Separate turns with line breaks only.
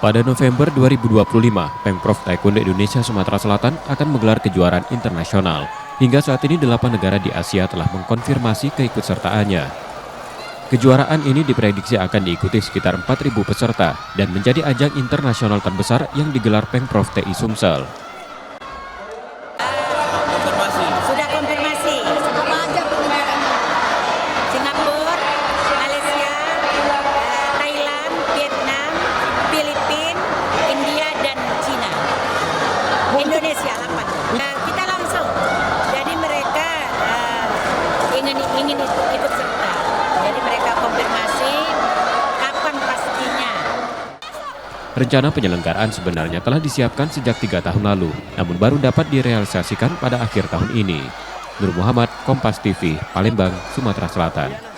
Pada November 2025, Pemprov Taekwondo Indonesia Sumatera Selatan akan menggelar kejuaraan internasional. Hingga saat ini 8 negara di Asia telah mengkonfirmasi keikutsertaannya. Kejuaraan ini diprediksi akan diikuti sekitar 4.000 peserta dan menjadi ajang internasional terbesar yang digelar Pemprov TI Sumsel.
Sudah konfirmasi. Singapura, Malaysia, Thailand, Vietnam, Filipina, India, dan Cina. Indonesia 8. Kita langsung. Jadi mereka ingin ikut serta. Jadi mereka konfirmasi kapan pastinya.
Rencana penyelenggaraan sebenarnya telah disiapkan sejak 3 tahun lalu, namun baru dapat direalisasikan pada akhir tahun ini. Nur Muhammad, Kompas TV, Palembang, Sumatera Selatan.